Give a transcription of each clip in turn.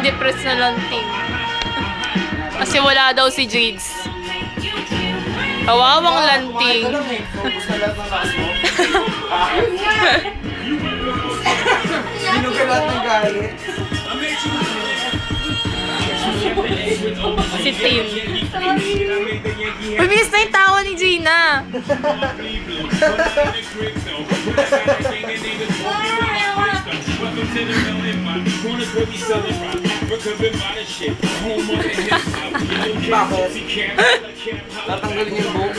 depressed na lanting. Kasi wala daw si Jades. Kawawang lanting. Focus na lahat ng lakas mo. Sino ka lahat ng galit? Si Tim. Mabilis na yung tawa ni Gina. Bakit? Tatanggalin yung buhok.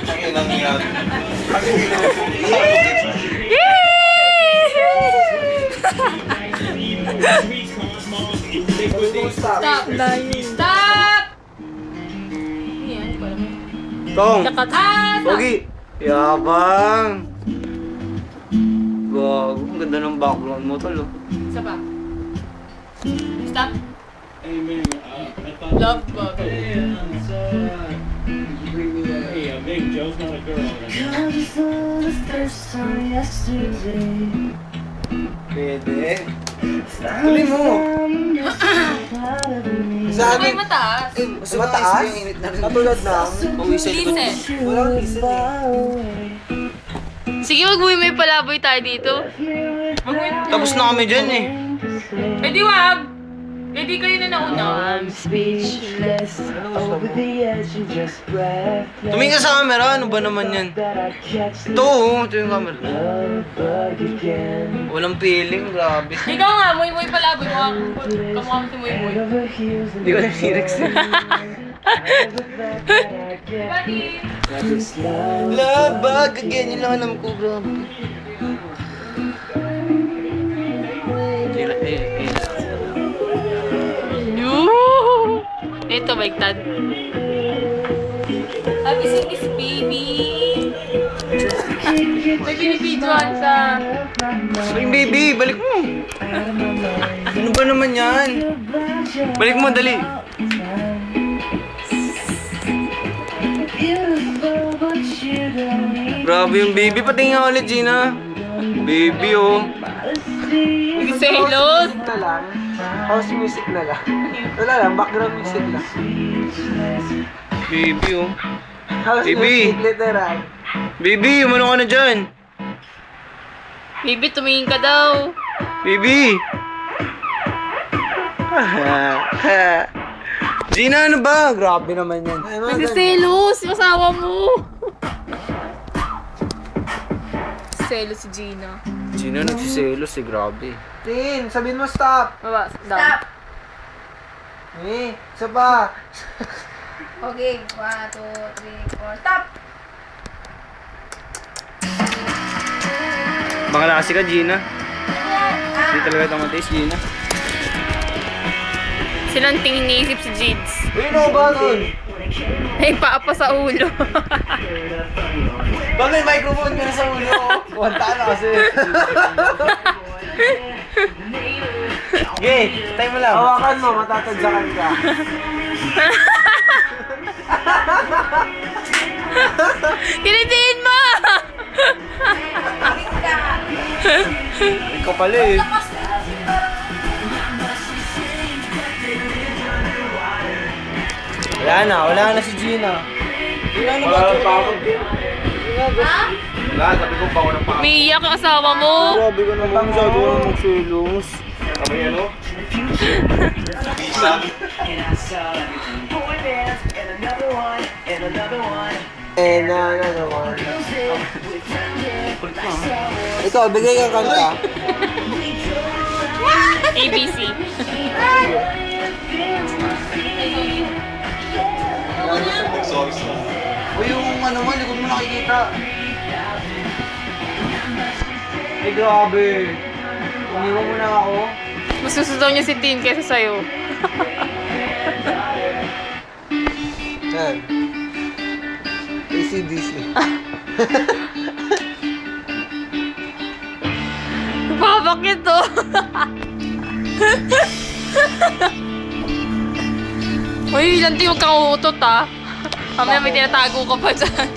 Ang ilang yan. Stop! Stop! Tong! Stop! Pogi! Yabang! Gago, ang ganda ng background mo tol. Isa pa. Stop. Love bug. Pwede. Tuloy mo! Sa May amin, mataas. sa mataas? Katulad ng Listen. walang listen eh. Sige, mag-uwi may palaboy tayo dito. Tapos na kami dyan eh. Eh di wag. Eh di kayo na nauna. Tumingin ka sa camera, ano ba naman yan? Ito oh, ito yung camera. Walang feeling, grabe. Ikaw nga, muy-muy palaboy. Kamukha mo si muy-muy. Hindi ko na lyrics eh. Love bug again, yun lang alam ko, grabe. Yoo! Ito, baiktad. Happy Singis, baby! May binibidyoan sa... Ay, baby, balik mo. Ano ba naman yan? Balik mo, dali. Grabe yung baby, pati nga ulit, Gina. Baby, oh. Selos! Na lang. House music na lang. Wala lang, background music lang. Baby, oh. House Baby. music, literal. Baby, umano ka na dyan. Baby, tumingin ka daw. Baby! Gina, ano ba? Grabe naman yan. Nagsiselos yung asawa mo. Selos si Gina. Gina, nagsiselos eh, grabe. Tin, sabihin mo stop. Baba, down. Isa pa. Okay, 1, 2, 3, 4, stop! Makalasi ka, Gina. Hindi talaga tamatis, Gina. Silang tingin niisip si Jids. Uy, ano ba nun? May paa pa sa ulo. Ba may microphone ka na sa ulo? Wanta na kasi. Okay, tayo mo lang. Hawakan mo, matatadyakan ka. Kinitiin mo! Ikaw pala eh. Wala na si Gina. Wala na ba? Wala, sabi ko pa ako ng pangako. May iyak ang asawa mo. Grabe ka naman, masyado ka naman magselos. Kami ano? Bisa. And another one. Ikaw, bigay ka kanta. ABC. Uy, yung ano mo, hindi ko mo nakikita. Ay, grabe. Iniwan mo na ako. Mas gusto daw niya si Tin kaysa sa'yo. Yan. ACDC. Babakit to. Uy, lanting huwag kang uutot ah. Mamaya may tinatago ka pa dyan.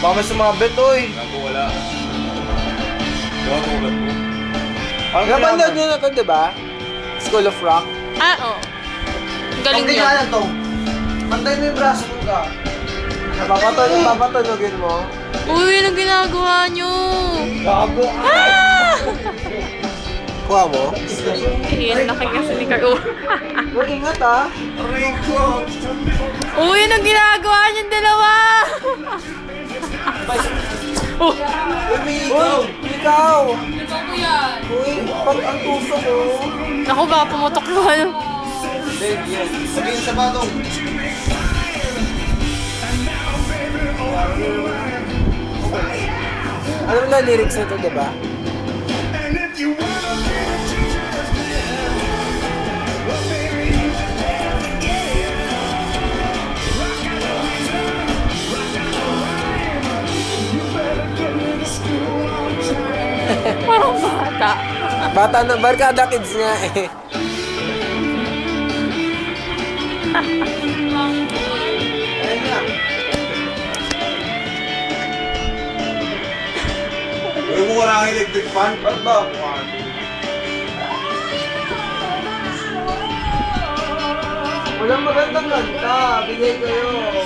Baka may sumabit, oy. Gago wala. Gawa tulad mo. Napanood nyo na to, di ba? School of Rock. Ah, oo. Galing Ang yun. ganyan to. Pantay mo yung braso mo ka. Papatunogin mo. Uy, anong ginagawa nyo? Gago. Kuha mo. Eh, nakikasa ni Carl. Uy, ingat ah. Uy, anong ginagawa niyong dalawa? Oh, Uy, may ikaw. Ikaw. Uy, pag ang tuso mo. naku, baka pumutok yung ano. Sabihin sa batong. Alam na lyrics nito, di ba? Parang bata. Bata na, barkada kids nga eh. Huwag mo wala kang electric fan. Ba't ba? Walang magandang kanta. Bigay kayo.